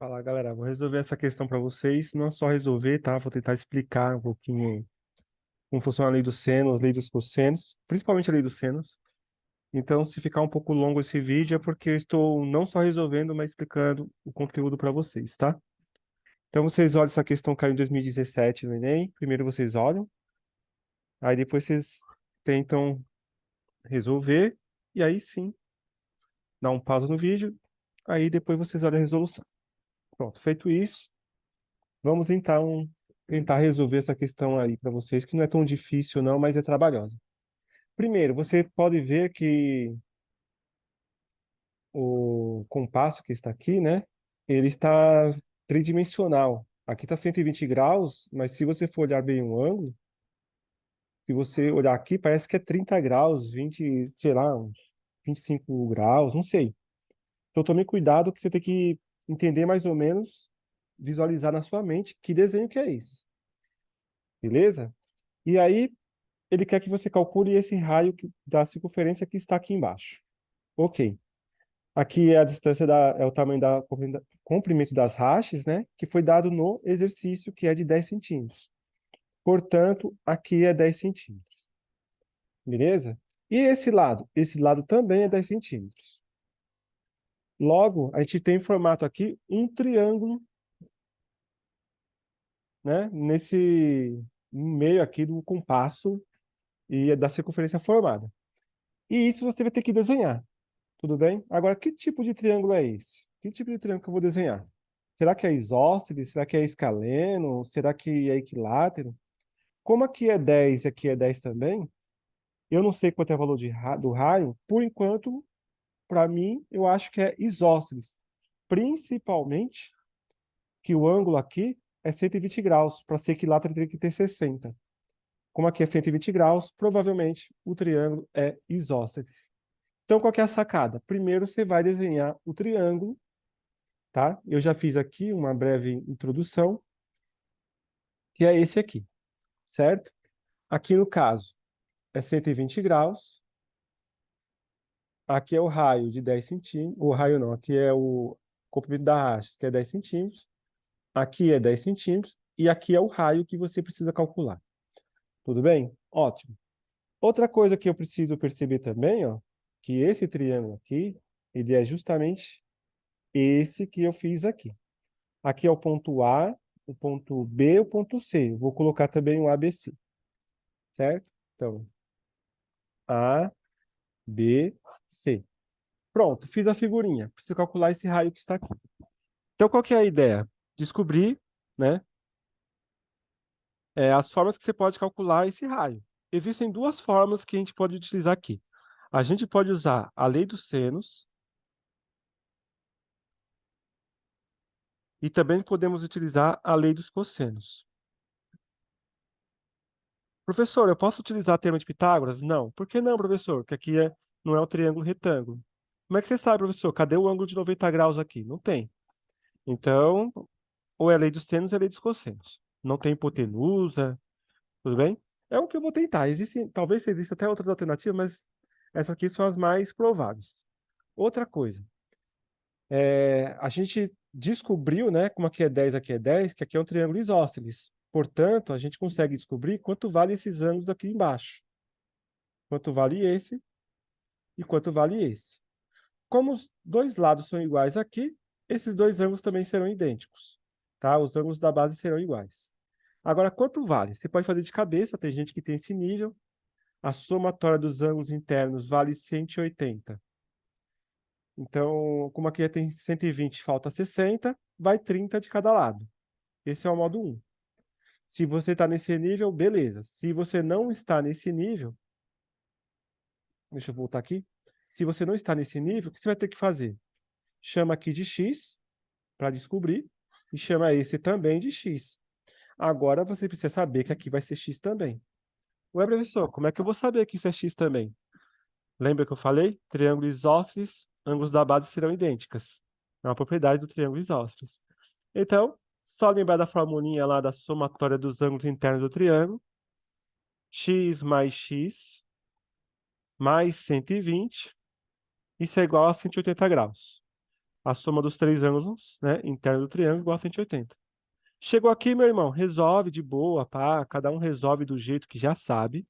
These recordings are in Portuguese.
Fala, galera. Vou resolver essa questão para vocês. Não só resolver, tá? Vou tentar explicar um pouquinho como funciona a lei dos senos, lei dos cossenos, principalmente a lei dos senos. Então, se ficar um pouco longo esse vídeo, é porque eu estou não só resolvendo, mas explicando o conteúdo para vocês, tá? Então, vocês olham essa questão caiu em 2017 no Enem. Primeiro vocês olham, aí depois vocês tentam resolver, e aí sim, dá um pausa no vídeo, aí depois vocês olham a resolução. Pronto, feito isso. Vamos então tentar resolver essa questão aí para vocês, que não é tão difícil não, mas é trabalhosa. Primeiro, você pode ver que o compasso que está aqui, né? Ele está tridimensional. Aqui está 120 graus, mas se você for olhar bem o ângulo, se você olhar aqui, parece que é 30 graus, 20, sei lá, uns 25 graus, não sei. Então tome cuidado que você tem que entender mais ou menos, visualizar na sua mente que desenho que é esse. Beleza? E aí, ele quer que você calcule esse raio da circunferência que está aqui embaixo. Ok. Aqui é a distância é o tamanho da comprimento das hastes, né? Que foi dado no exercício, que é de 10 centímetros. Portanto, aqui é 10 centímetros. Beleza? E esse lado? Esse lado também é 10 centímetros. Logo, a gente tem em formato aqui um triângulo, né? Nesse meio aqui do compasso e da circunferência formada. E isso você vai ter que desenhar. Tudo bem? Agora, que tipo de triângulo é esse? Que tipo de triângulo que eu vou desenhar? Será que é isósceles? Será que é escaleno? Será que é equilátero? Como aqui é 10 e aqui é 10 também, eu não sei quanto é o valor do raio. Por enquanto, para mim, eu acho que é isósceles. Principalmente que o ângulo aqui é 120 graus. Para ser equilátero, teria que ter 60. Como aqui é 120 graus, provavelmente o triângulo é isósceles. Então, qual que é a sacada? Primeiro, você vai desenhar o triângulo, tá? Eu já fiz aqui uma breve introdução, que é esse aqui, certo? Aqui no caso é 120 graus, aqui é o raio de 10 centímetros, o raio não, aqui é o comprimento da haste, que é 10 centímetros, aqui é 10 centímetros, e aqui é o raio que você precisa calcular. Tudo bem? Ótimo. Outra coisa que eu preciso perceber também, ó, que esse triângulo aqui, ele é justamente esse que eu fiz aqui. Aqui é o ponto A, o ponto B, o ponto C. Eu vou colocar também o ABC, certo? Então, A, B, C. Pronto, fiz a figurinha. Preciso calcular esse raio que está aqui. Então, qual que é a ideia? Descobrir, né, as formas que você pode calcular esse raio. Existem duas formas que a gente pode utilizar aqui. A gente pode usar a lei dos senos e também podemos utilizar a lei dos cossenos. Professor, eu posso utilizar a teorema de Pitágoras? Não. Por que não, professor? Porque aqui não é um triângulo retângulo. Como é que você sabe, professor? Cadê o ângulo de 90 graus aqui? Não tem. Então, ou é a lei dos senos ou é a lei dos cossenos. Não tem hipotenusa, tudo bem? É o que eu vou tentar. Talvez exista até outras alternativas, mas essas aqui são as mais prováveis. Outra coisa, a gente descobriu, né, como aqui é 10, que aqui é um triângulo isósceles. Portanto, a gente consegue descobrir quanto vale esses ângulos aqui embaixo. Quanto vale esse e quanto vale esse. Como os dois lados são iguais aqui, esses dois ângulos também serão idênticos. Tá? Os ângulos da base serão iguais. Agora, quanto vale? Você pode fazer de cabeça, tem gente que tem esse nível. A somatória dos ângulos internos vale 180. Então, como aqui tem 120, falta 60, vai 30 de cada lado. Esse é o modo 1. Se você está nesse nível, beleza. Se você não está nesse nível, deixa eu voltar aqui. Se você não está nesse nível, o que você vai ter que fazer? Chama aqui de x para descobrir e chama esse também de x. Agora você precisa saber que aqui vai ser x também. Ué, professor, como é que eu vou saber que isso é x também? Lembra que eu falei? Triângulo isósceles, ângulos da base serão idênticas. É uma propriedade do triângulo isósceles. Então, só lembrar da formulinha lá da somatória dos ângulos internos do triângulo. X mais 120, isso é igual a 180 graus. A soma dos três ângulos, né, internos do triângulo igual a 180. Chegou aqui, meu irmão, resolve de boa, pá, cada um resolve do jeito que já sabe.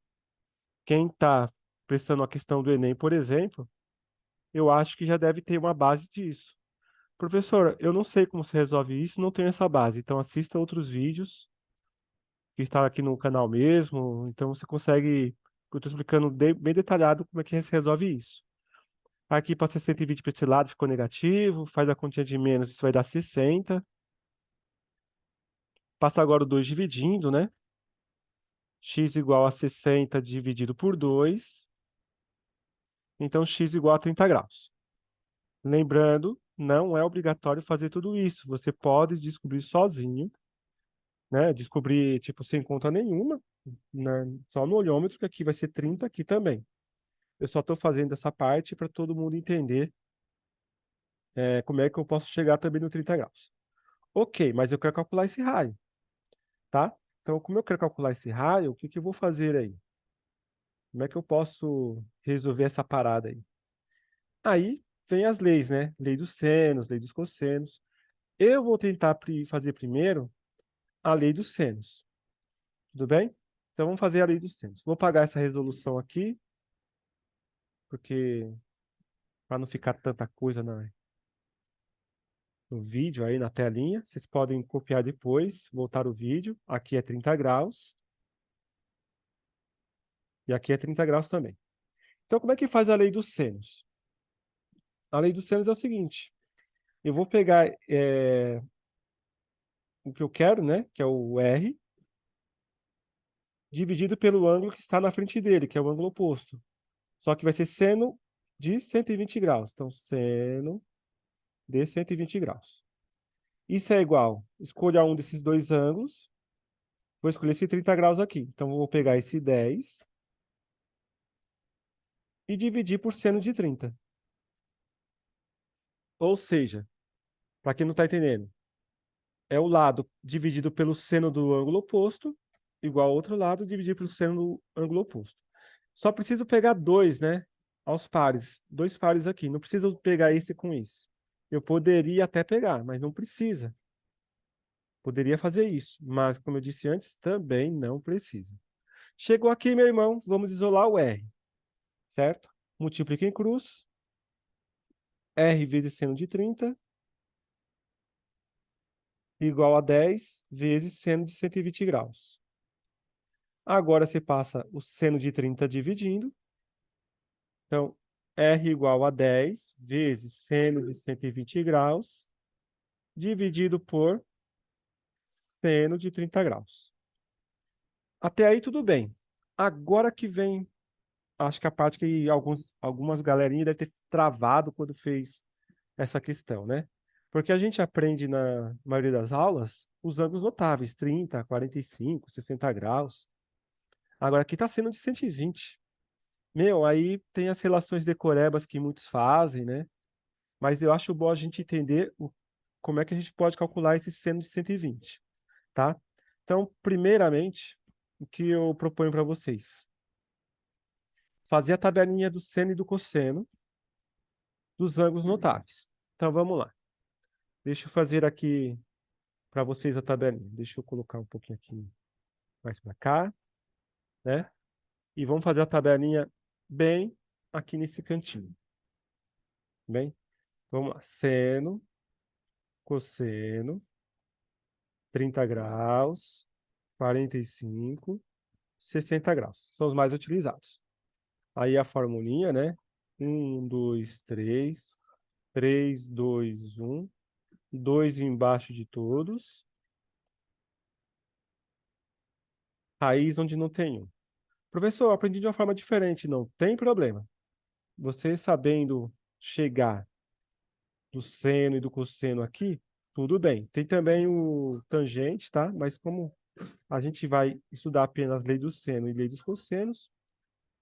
Quem está prestando a questão do Enem, por exemplo, eu acho que já deve ter uma base disso. Professor, eu não sei como se resolve isso, não tenho essa base. Então assista outros vídeos que estão aqui no canal mesmo. Então você consegue, eu estou explicando bem detalhado como é que se resolve isso. Aqui para ser 120 para esse lado ficou negativo, faz a continha de menos, isso vai dar 60. Passa agora o 2 dividindo, né? X igual a 60 dividido por 2. Então x igual a 30 graus. Lembrando, não é obrigatório fazer tudo isso. Você pode descobrir sozinho, né? Descobrir, tipo, sem conta nenhuma, né? Só no olhômetro, que aqui vai ser 30 aqui também. Eu só estou fazendo essa parte para todo mundo entender como é que eu posso chegar também no 30 graus. Ok, mas eu quero calcular esse raio, tá? Então, como eu quero calcular esse raio, o que que eu vou fazer aí? Como é que eu posso resolver essa parada aí? Aí vem as leis, né? Lei dos senos, lei dos cossenos. Eu vou tentar fazer primeiro a lei dos senos. Tudo bem? Então vamos fazer a lei dos senos. Vou apagar essa resolução aqui, porque para não ficar tanta coisa no vídeo aí na telinha, vocês podem copiar depois, voltar o vídeo. Aqui é 30 graus. E aqui é 30 graus também. Então, como é que faz a lei dos senos? A lei dos senos é o seguinte: eu vou pegar o que eu quero, né? Que é o R, dividido pelo ângulo que está na frente dele, que é o ângulo oposto. Só que vai ser seno de 120 graus. Então, seno de 120 graus. Isso é igual, escolha um desses dois ângulos, vou escolher esse 30 graus aqui. Então, vou pegar esse 10 e dividir por seno de 30. Ou seja, para quem não está entendendo, é o lado dividido pelo seno do ângulo oposto, igual ao outro lado dividido pelo seno do ângulo oposto. Só preciso pegar dois, né? Aos pares. Dois pares aqui. Não preciso pegar esse com esse. Eu poderia até pegar, mas não precisa. Poderia fazer isso, mas, como eu disse antes, também não precisa. Chegou aqui, meu irmão, vamos isolar o R, certo? Multiplica em cruz. R vezes seno de 30 igual a 10 vezes seno de 120 graus. Agora você passa o seno de 30 dividindo. Então, R igual a 10 vezes seno de 120 graus, dividido por seno de 30 graus. Até aí tudo bem. Agora que vem, acho que a parte que algumas galerinhas devem ter travado quando fez essa questão, né? Porque a gente aprende na maioria das aulas os ângulos notáveis, 30, 45, 60 graus. Agora aqui está sendo de 120. Meu, aí tem as relações decorebas que muitos fazem, né? Mas eu acho bom a gente entender como é que a gente pode calcular esse seno de 120, tá? Então, primeiramente, o que eu proponho para vocês? Fazer a tabelinha do seno e do cosseno dos ângulos notáveis. Então, vamos lá. Deixa eu fazer aqui para vocês a tabelinha. Deixa eu colocar um pouquinho aqui mais para cá, né? E vamos fazer a tabelinha bem aqui nesse cantinho. Bem? Vamos lá. Seno, cosseno, 30 graus, 45, 60 graus. São os mais utilizados. Aí a formulinha, né? 1, 2, 3, 3, 2, 1, 2 embaixo de todos. Raiz onde não tem 1. Professor, eu aprendi de uma forma diferente. Não tem problema. Você sabendo chegar do seno e do cosseno aqui, tudo bem. Tem também o tangente, tá? Mas como a gente vai estudar apenas lei do seno e lei dos cossenos,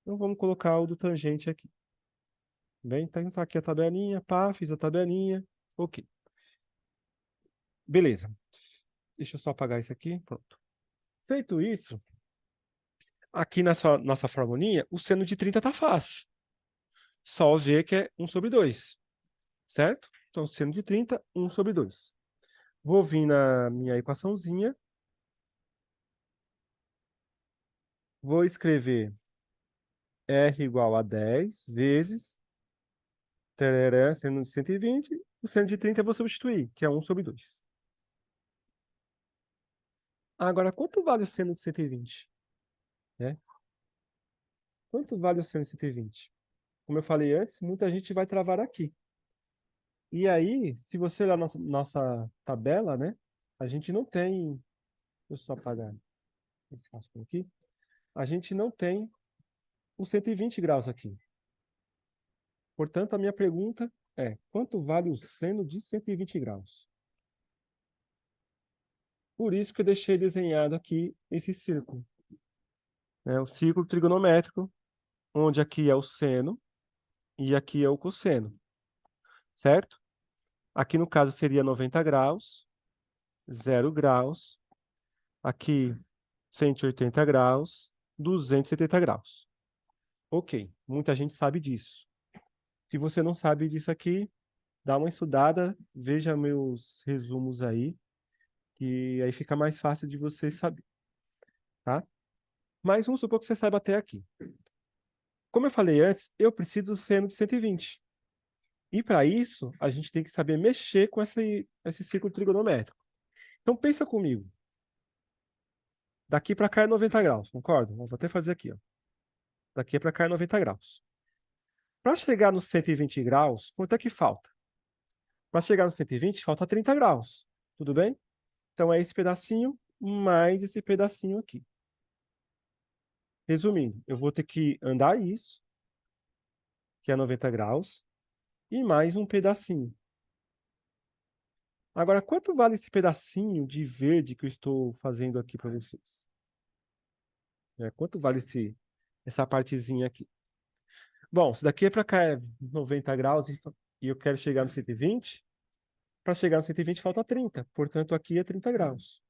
então vamos colocar o do tangente aqui. Bem, então tá aqui a tabelinha, pá, fiz a tabelinha, ok. Beleza. Deixa eu só apagar isso aqui, pronto. Feito isso, aqui nessa nossa formulinha, o seno de 30 tá fácil. Só ver que é 1 sobre 2, certo? Então, seno de 30, 1 sobre 2. Vou vir na minha equaçãozinha. Vou escrever R igual a 10 vezes tarará, seno de 120. O seno de 30 eu vou substituir, que é 1 sobre 2. Agora, quanto vale o seno de 120? Né? Quanto vale o seno de 120? Como eu falei antes, muita gente vai travar aqui. E aí, se você olhar nossa tabela, né? A gente não tem... Deixa eu só apagar esse rascunho aqui. A gente não tem os 120 graus aqui. Portanto, a minha pergunta é, quanto vale o seno de 120 graus? Por isso que eu deixei desenhado aqui esse círculo. O círculo trigonométrico, onde aqui é o seno e aqui é o cosseno, certo? Aqui no caso seria 90 graus, 0 graus, aqui 180 graus, 270 graus. Ok, muita gente sabe disso. Se você não sabe disso aqui, dá uma estudada, veja meus resumos aí, que aí fica mais fácil de você saber, tá? Mas vamos supor que você saiba até aqui. Como eu falei antes, eu preciso do seno de 120. E para isso, a gente tem que saber mexer com esse círculo trigonométrico. Então pensa comigo. Daqui para cá é 90 graus, concorda? Vou até fazer aqui, ó. Daqui para cá é 90 graus. Para chegar nos 120 graus, quanto é que falta? Para chegar nos 120, falta 30 graus. Tudo bem? Então é esse pedacinho mais esse pedacinho aqui. Resumindo, eu vou ter que andar isso, que é 90 graus, e mais um pedacinho. Agora, quanto vale esse pedacinho de verde que eu estou fazendo aqui para vocês? Quanto vale essa partezinha aqui? Bom, se daqui para cá é 90 graus e eu quero chegar no 120, para chegar no 120 falta 30, portanto aqui é 30 graus.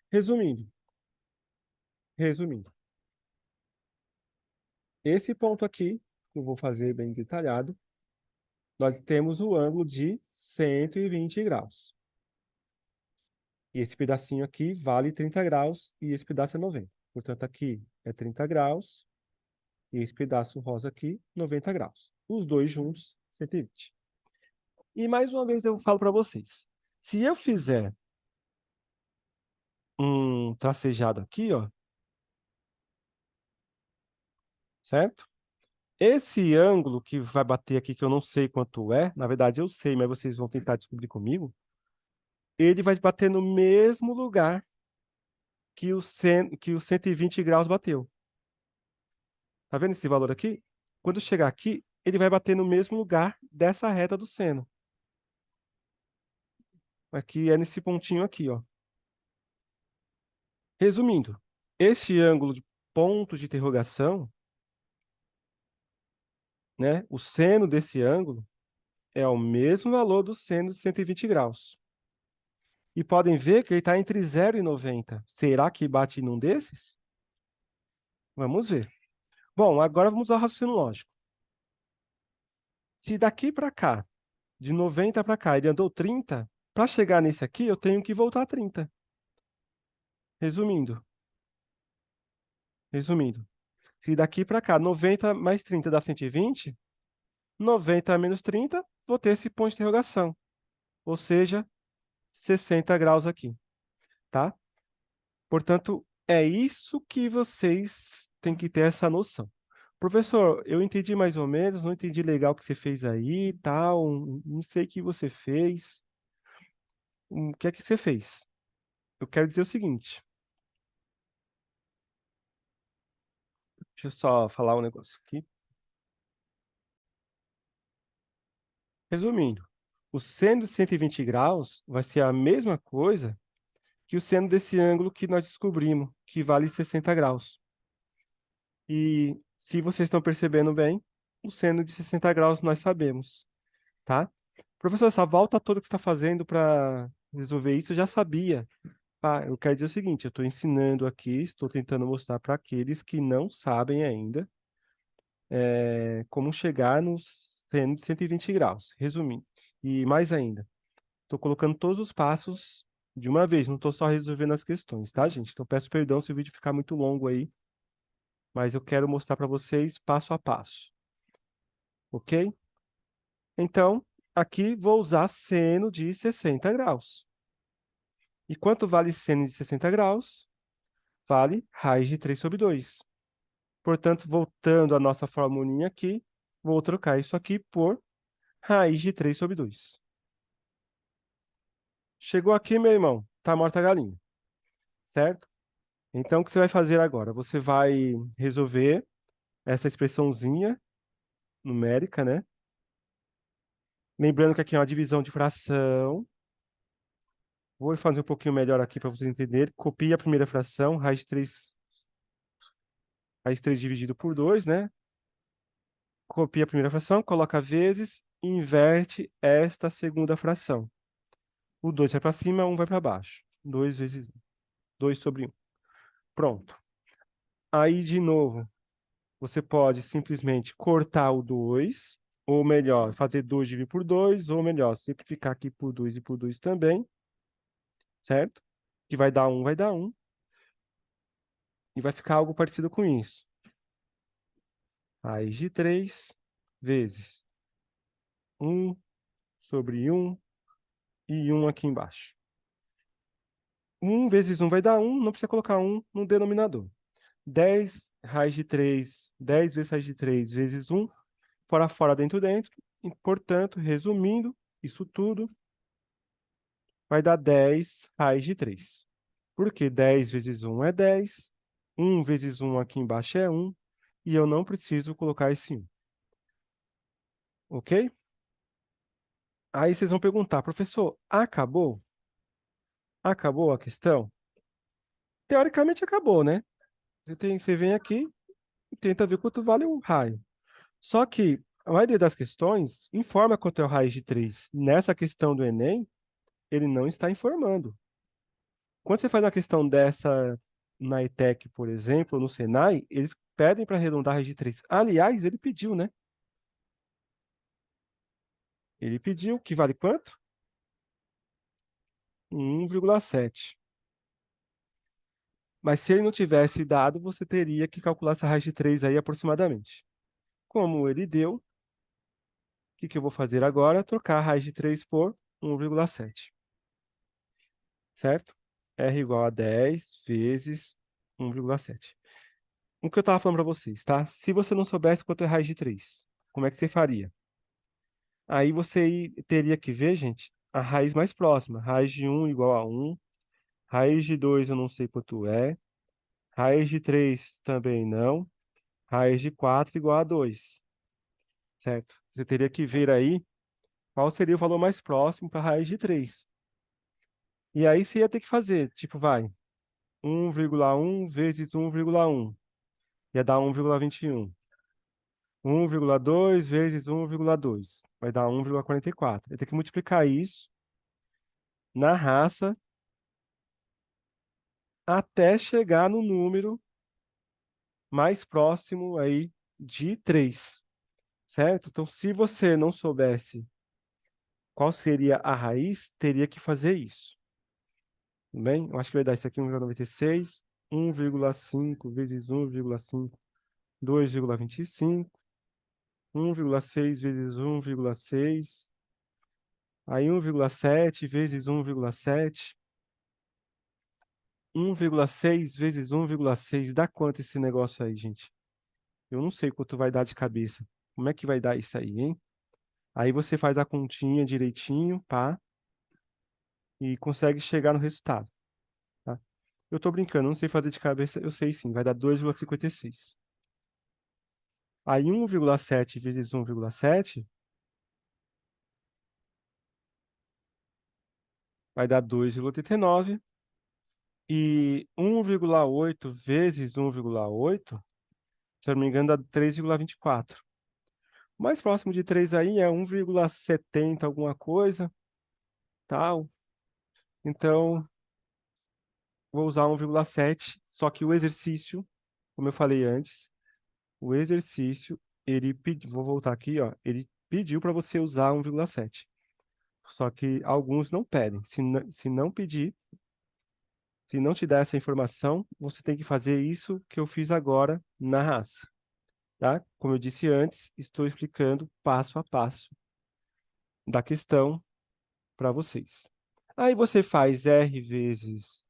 Resumindo, esse ponto aqui, que eu vou fazer bem detalhado, nós temos o ângulo de 120 graus. E esse pedacinho aqui vale 30 graus e esse pedaço é 90. Portanto, aqui é 30 graus e esse pedaço rosa aqui, 90 graus. Os dois juntos, 120. E mais uma vez eu falo para vocês. Se eu fizer um tracejado aqui, ó, certo? Esse ângulo que vai bater aqui, que eu não sei quanto é, na verdade eu sei, mas vocês vão tentar descobrir comigo, ele vai bater no mesmo lugar que o 120 graus bateu. Tá vendo esse valor aqui? Quando chegar aqui, ele vai bater no mesmo lugar dessa reta do seno. Aqui é nesse pontinho aqui, ó. Resumindo, este ângulo de ponto de interrogação, né, o seno desse ângulo é o mesmo valor do seno de 120 graus. E podem ver que ele está entre 0 e 90. Será que bate num desses? Vamos ver. Bom, agora vamos ao raciocínio lógico. Se daqui para cá, de 90 para cá, ele andou 30, para chegar nesse aqui, eu tenho que voltar 30. Resumindo, se daqui para cá, 90 mais 30 dá 120, 90 menos 30, vou ter esse ponto de interrogação. Ou seja, 60 graus aqui, tá? Portanto, é isso que vocês têm que ter essa noção. Professor, eu entendi mais ou menos, não entendi legal o que você fez aí, tal, não sei o que você fez. O que é que você fez? Eu quero dizer o seguinte. Deixa eu só falar um negócio aqui. Resumindo, o seno de 120 graus vai ser a mesma coisa que o seno desse ângulo que nós descobrimos, que vale 60 graus. E se vocês estão percebendo bem, o seno de 60 graus nós sabemos, tá? Professor, essa volta toda que você está fazendo para resolver isso, eu já sabia. Eu quero dizer o seguinte, eu estou ensinando aqui, estou tentando mostrar para aqueles que não sabem ainda como chegar no seno de 120 graus. Resumindo, E mais ainda, estou colocando todos os passos de uma vez, não estou só resolvendo as questões, tá, gente? Então peço perdão se o vídeo ficar muito longo aí, mas eu quero mostrar para vocês passo a passo, ok? Então, aqui vou usar seno de 60 graus. E quanto vale seno de 60 graus? Vale raiz de 3 sobre 2. Portanto, voltando à nossa formulinha aqui, vou trocar isso aqui por raiz de 3 sobre 2. Chegou aqui, meu irmão, tá morta a galinha, certo? Então, o que você vai fazer agora? Você vai resolver essa expressãozinha numérica, né? Lembrando que aqui é uma divisão de fração. Vou fazer um pouquinho melhor aqui para vocês entenderem. Copia a primeira fração, raiz de 3 dividido por 2, né? Copia a primeira fração, coloca vezes, inverte esta segunda fração. O 2 vai para cima, 1 vai para baixo. 2 vezes 2 sobre 1. Pronto. Aí, de novo, você pode simplesmente cortar o 2, ou melhor, fazer 2 dividido por 2, ou melhor, simplificar aqui por 2 e por 2 também, certo? Que vai dar 1, vai dar 1. E vai ficar algo parecido com isso. Raiz de 3 vezes 1 sobre 1 e 1 aqui embaixo. 1 vezes 1 vai dar 1, não precisa colocar 1 no denominador. 10 raiz de 3, 10 vezes raiz de 3 vezes 1, fora, fora, dentro, dentro. E, portanto, resumindo, isso tudo vai dar 10 raiz de 3. Porque 10 vezes 1 é 10, 1 vezes 1 aqui embaixo é 1, e eu não preciso colocar esse 1. Ok? Aí vocês vão perguntar, professor, acabou? Acabou a questão? Teoricamente acabou, né? Você vem aqui e tenta ver quanto vale o raio. Só que a maioria das questões informa quanto é o raiz de 3. Nessa questão do Enem, ele não está informando. Quando você faz uma questão dessa na ETEC, por exemplo, no Senai, eles pedem para arredondar a raiz de 3. Aliás, ele pediu, né? Ele pediu que vale quanto? 1,7. Mas se ele não tivesse dado, você teria que calcular essa raiz de 3 aí aproximadamente. Como ele deu, o que eu vou fazer agora? Trocar a raiz de 3 por 1,7. Certo? R igual a 10 vezes 1,7. O que eu estava falando para vocês, tá? Se você não soubesse quanto é raiz de 3, como é que você faria? Aí você teria que ver, gente, a raiz mais próxima. Raiz de 1 igual a 1. Raiz de 2 eu não sei quanto é. Raiz de 3 também não. Raiz de 4 igual a 2. Certo? Você teria que ver aí qual seria o valor mais próximo para a raiz de 3. E aí você ia ter que fazer, tipo, vai, 1,1 vezes 1,1. Ia dar 1,21. 1,2 vezes 1,2. Vai dar 1,44. Eu tenho que multiplicar isso na raça até chegar no número mais próximo aí de 3, certo? Então, se você não soubesse qual seria a raiz, teria que fazer isso. Tudo bem? Eu acho que vai dar isso aqui, 1,96, 1,5 vezes 1,5, 2,25, 1,6 vezes 1,6, aí 1,7 vezes 1,7, 1,6 vezes 1,6, dá quanto esse negócio aí, gente? Eu não sei quanto vai dar de cabeça. Como é que vai dar isso aí, hein? Aí você faz a continha direitinho, pá, e consegue chegar no resultado, tá? Eu tô brincando, não sei fazer de cabeça, eu sei sim, vai dar 2,56. Aí 1,7 vezes 1,7 vai dar 2,89. E 1,8 vezes 1,8, se eu não me engano, dá 3,24. O mais próximo de 3 aí é 1,70 alguma coisa, tal. Então, vou usar 1,7, só que o exercício, como eu falei antes, o exercício, ele pediu, vou voltar aqui, ó, ele pediu para você usar 1,7. Só que alguns não pedem. Se não pedir, se não te dar essa informação, você tem que fazer isso que eu fiz agora na raça, tá? Como eu disse antes, estou explicando passo a passo da questão para vocês. Aí você faz R vezes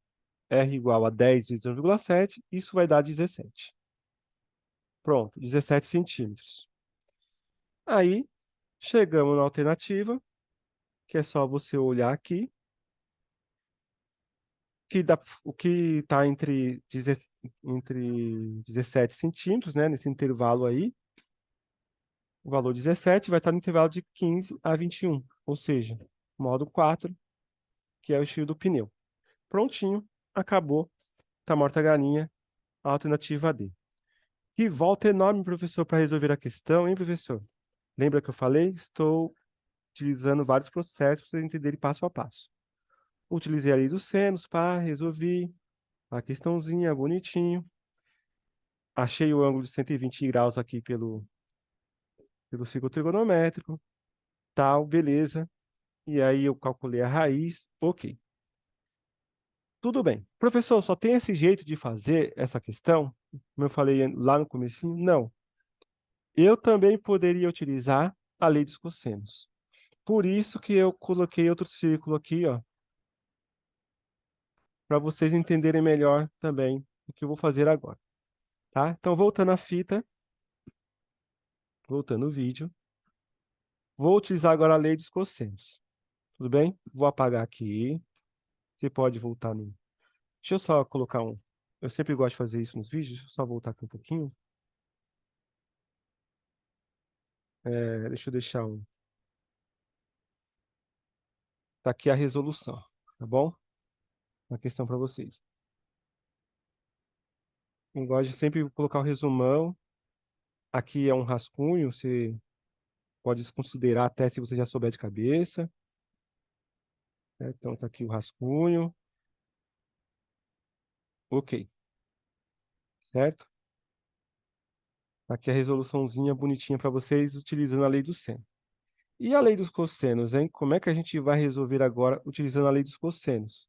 R igual a 10 vezes 1,7, isso vai dar 17. Pronto, 17 centímetros. Aí, chegamos na alternativa, que é só você olhar aqui, que dá, o que está entre 17 centímetros, né, nesse intervalo aí, o valor 17 vai estar no intervalo de 15 a 21, ou seja, modo 4, que é o estilo do pneu. Prontinho, acabou, tá morta a galinha, a alternativa D. Que volta enorme, professor, para resolver a questão, hein, professor? Lembra que eu falei? Estou utilizando vários processos para vocês entenderem passo a passo. Utilizei a lei dos senos, pá, resolvi a questãozinha, bonitinho. Achei o ângulo de 120 graus aqui pelo círculo trigonométrico, tal, beleza. E aí eu calculei a raiz, ok. Tudo bem. Professor, só tem esse jeito de fazer essa questão? Como eu falei lá no comecinho? Não. Eu também poderia utilizar a lei dos cossenos. Por isso que eu coloquei outro círculo aqui, ó, para vocês entenderem melhor também o que eu vou fazer agora, tá? Então, voltando à fita, voltando o vídeo, vou utilizar agora a lei dos cossenos, tudo bem? Vou apagar aqui, você pode voltar no... Deixa eu só colocar um... Eu sempre gosto de fazer isso nos vídeos, deixa eu só voltar aqui um pouquinho. Deixa eu deixar um... Tá aqui a resolução, tá bom? Uma questão para vocês. Eu gosto de sempre colocar o resumão. Aqui é um rascunho, você pode desconsiderar até se você já souber de cabeça, né? Então tá aqui o rascunho. Ok, certo? Tá aqui a resoluçãozinha bonitinha para vocês utilizando a lei do seno. E a lei dos cossenos, hein? Como é que a gente vai resolver agora utilizando a lei dos cossenos?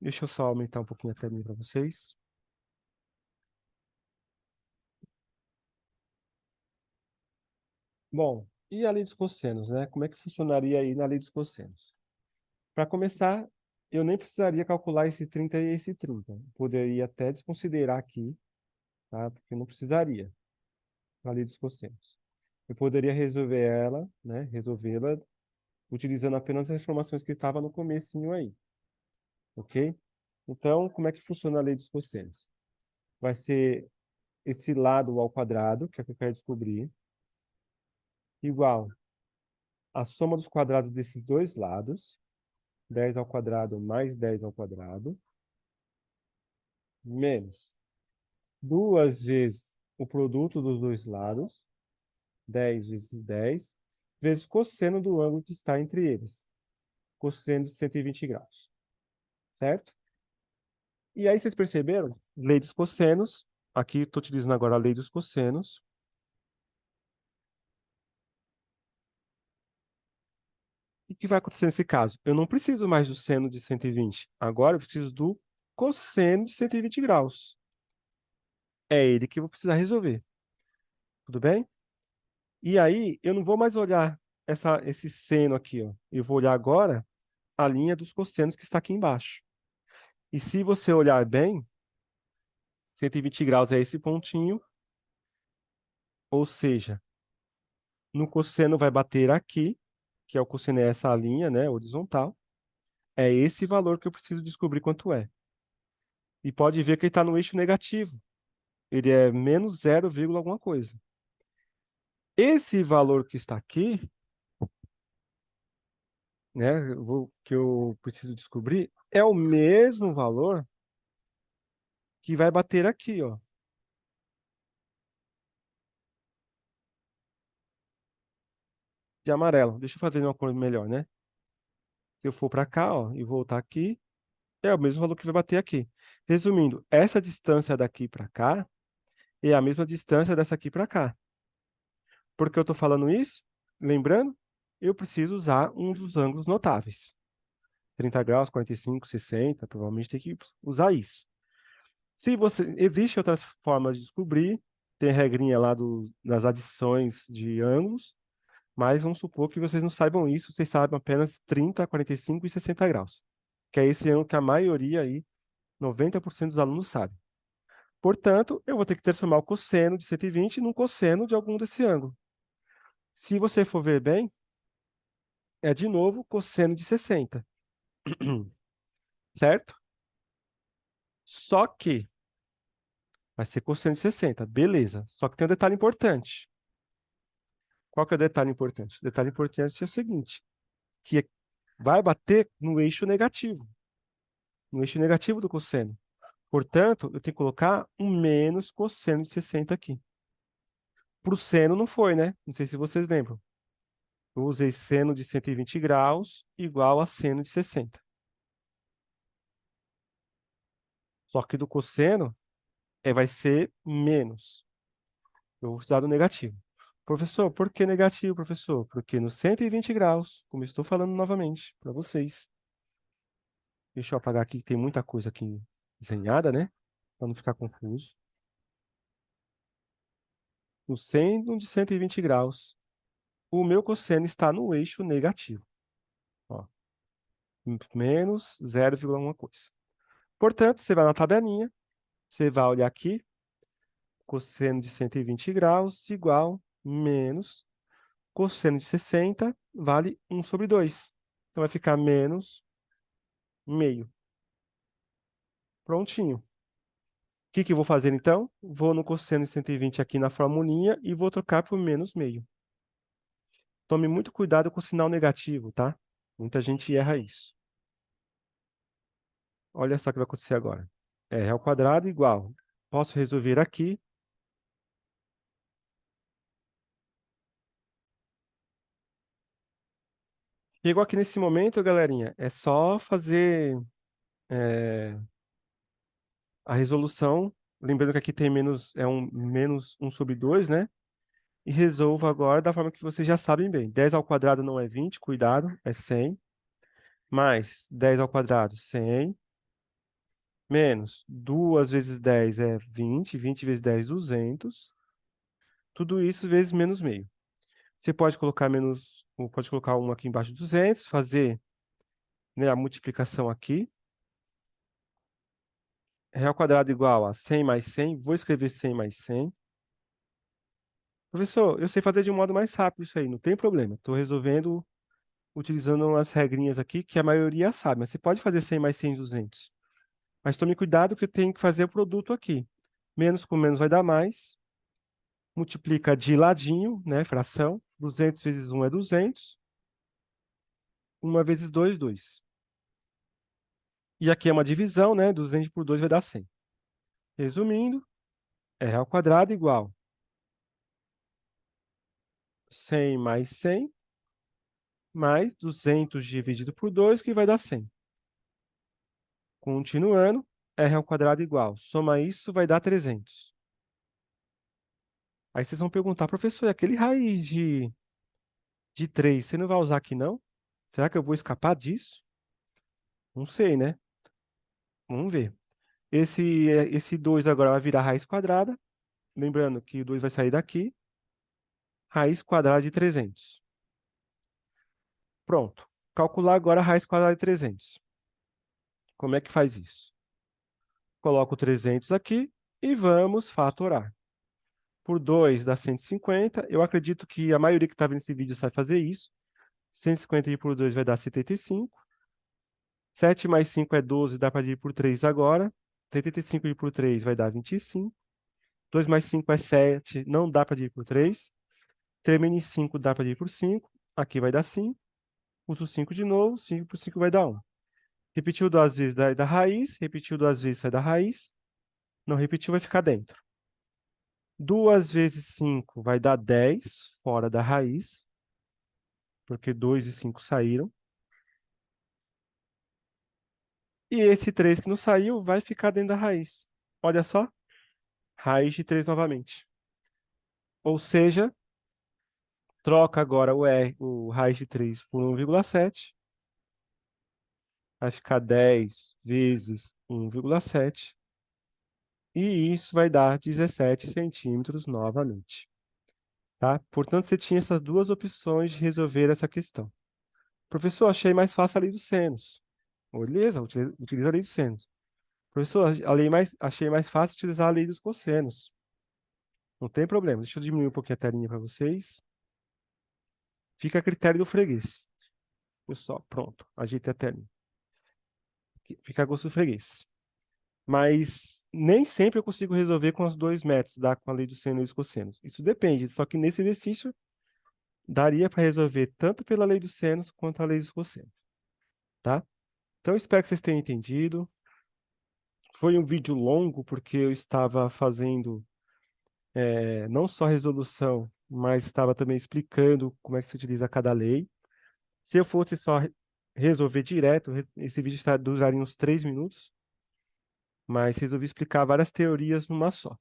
Deixa eu só aumentar um pouquinho a telinha para vocês. Bom, e a lei dos cossenos, né? Como é que funcionaria aí na lei dos cossenos? Para começar, eu nem precisaria calcular esse 30 e esse 30. Poderia até desconsiderar aqui, tá? Porque não precisaria na lei dos cossenos. Eu poderia resolver ela, né? Resolvê-la utilizando apenas as informações que estavam no comecinho aí, ok? Então, como é que funciona a lei dos cossenos? Vai ser esse lado ao quadrado, que é o que eu quero descobrir, igual a soma dos quadrados desses dois lados, 10 ao quadrado mais 10 ao quadrado, menos duas vezes o produto dos dois lados, 10 vezes 10, vezes o cosseno do ângulo que está entre eles, cosseno de 120 graus, certo? E aí vocês perceberam? Lei dos cossenos, aqui estou utilizando agora a lei dos cossenos. E o que vai acontecer nesse caso? Eu não preciso mais do seno de 120, agora eu preciso do cosseno de 120 graus. É ele que eu vou precisar resolver, tudo bem? E aí, eu não vou mais olhar esse seno aqui, ó. Eu vou olhar agora a linha dos cossenos que está aqui embaixo. E se você olhar bem, 120 graus é esse pontinho, ou seja, no cosseno vai bater aqui, que é o cosseno é essa linha, né, horizontal. É esse valor que eu preciso descobrir quanto é. E pode ver que ele está no eixo negativo. Ele é menos 0, alguma coisa. Esse valor que está aqui, né, que eu preciso descobrir, é o mesmo valor que vai bater aqui, ó. De amarelo. Deixa eu fazer uma cor melhor, né? Se eu for para cá, ó, e voltar aqui, é o mesmo valor que vai bater aqui. Resumindo, essa distância daqui para cá é a mesma distância dessa aqui para cá. Por que eu estou falando isso? Lembrando? eu preciso usar um dos ângulos notáveis. 30 graus, 45, 60, provavelmente tem que usar isso. Existem outras formas de descobrir, tem a regrinha lá das adições de ângulos, mas vamos supor que vocês não saibam isso, vocês sabem apenas 30, 45 e 60 graus, que é esse ângulo que a maioria aí, 90% dos alunos sabe. Portanto, eu vou ter que transformar o cosseno de 120 num cosseno de algum desse ângulo. Se você for ver bem, é de novo cosseno de 60, certo? Só que vai ser cosseno de 60, beleza. Só que tem um detalhe importante. Qual que é o detalhe importante? O detalhe importante é o seguinte, que vai bater no eixo negativo do cosseno. Portanto, eu tenho que colocar um menos cosseno de 60 aqui. Para o seno não foi, né? Não sei se vocês lembram. Eu usei seno de 120 graus igual a seno de 60. Só que do cosseno vai ser menos. Eu vou usar do negativo. Professor, por que negativo, professor? Porque no 120 graus, como estou falando novamente para vocês, deixa eu apagar aqui, que tem muita coisa aqui desenhada, né? Para não ficar confuso. No seno de 120 graus, o meu cosseno está no eixo negativo. Ó, menos 0,1 coisa. Portanto, você vai na tabelinha, você vai olhar aqui, cosseno de 120 graus igual menos cosseno de 60 vale 1 sobre 2. Então, vai ficar menos meio. Prontinho. O que que eu vou fazer, então? Vou no cosseno de 120 aqui na formulinha e vou trocar por menos meio. Tome muito cuidado com o sinal negativo, tá? Muita gente erra isso. Olha só o que vai acontecer agora. R ao quadrado igual. Posso resolver aqui. Chegou aqui nesse momento, galerinha, é só fazer a resolução. Lembrando que aqui tem menos 1 sobre 2, né? E resolva agora da forma que vocês já sabem bem. 10 ao quadrado não é 20, cuidado, é 100. Mais 10 ao quadrado, 100. Menos 2 vezes 10 é 20. 20 vezes 10, 200. Tudo isso vezes menos meio. Você pode colocar pode colocar 1 aqui embaixo de 200, fazer, né, a multiplicação aqui. R ao quadrado igual a 100 mais 100. Vou escrever 100 mais 100. Professor, eu sei fazer de um modo mais rápido isso aí, não tem problema. Estou resolvendo utilizando umas regrinhas aqui que a maioria sabe, mas você pode fazer 100 mais 100, 200. Mas tome cuidado que eu tenho que fazer o produto aqui. Menos com menos vai dar mais. Multiplica de ladinho, né, fração. 200 vezes 1 é 200. 1 vezes 2, 2. E aqui é uma divisão, né? 200 por 2 vai dar 100. Resumindo, R ao quadrado igual 100 mais 100 mais 200 dividido por 2, que vai dar 100. Continuando, R ao quadrado igual, soma isso, vai dar 300. Aí vocês vão perguntar, professor, e aquele raiz de 3, você não vai usar aqui não? Será que eu vou escapar disso? Não sei, né? Vamos ver. Esse 2 agora vai virar raiz quadrada. Lembrando que o 2 vai sair daqui. Raiz quadrada de 300. Pronto. Calcular agora a raiz quadrada de 300. Como é que faz isso? Coloco o 300 aqui e vamos fatorar. Por 2 dá 150. Eu acredito que a maioria que está vendo esse vídeo sabe fazer isso. 150 dividido por 2 vai dar 75. 7 mais 5 é 12, dá para dividir por 3 agora. 75 dividido por 3 vai dar 25. 2 mais 5 é 7, não dá para dividir por 3. Termina em 5, dá para dividir por 5. Aqui vai dar 5. Uso 5 de novo, 5 por 5 vai dar 1. Repetiu 2 vezes da raiz, repetiu 2 vezes sai da raiz. Não repetiu, vai ficar dentro. 2 vezes 5 vai dar 10, fora da raiz, porque 2 e 5 saíram. E esse 3 que não saiu vai ficar dentro da raiz. Olha só, raiz de 3 novamente. Ou seja, Troca agora o raiz de 3 por 1,7. Vai ficar 10 vezes 1,7. E isso vai dar 17 centímetros novamente. Tá? Portanto, você tinha essas duas opções de resolver essa questão. Professor, achei mais fácil a lei dos senos. Beleza, utiliza a lei dos senos. Professor, achei mais fácil utilizar a lei dos cossenos. Não tem problema. Deixa eu diminuir um pouquinho a telinha para vocês. Fica a critério do freguês. Pessoal, pronto. Ajeitei a telinha. Fica a gosto do freguês. Mas nem sempre eu consigo resolver com os dois métodos, com a lei do seno e dos cossenos. Isso depende. Só que nesse exercício, daria para resolver tanto pela lei dos senos quanto a lei dos cossenos. Tá? Então, eu espero que vocês tenham entendido. Foi um vídeo longo, porque eu estava fazendo não só a resolução, mas estava também explicando como é que se utiliza cada lei. Se eu fosse só resolver direto, esse vídeo duraria uns 3 minutos, mas resolvi explicar várias teorias numa só.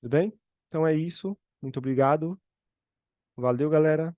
Tudo bem? Então é isso. Muito obrigado. Valeu, galera.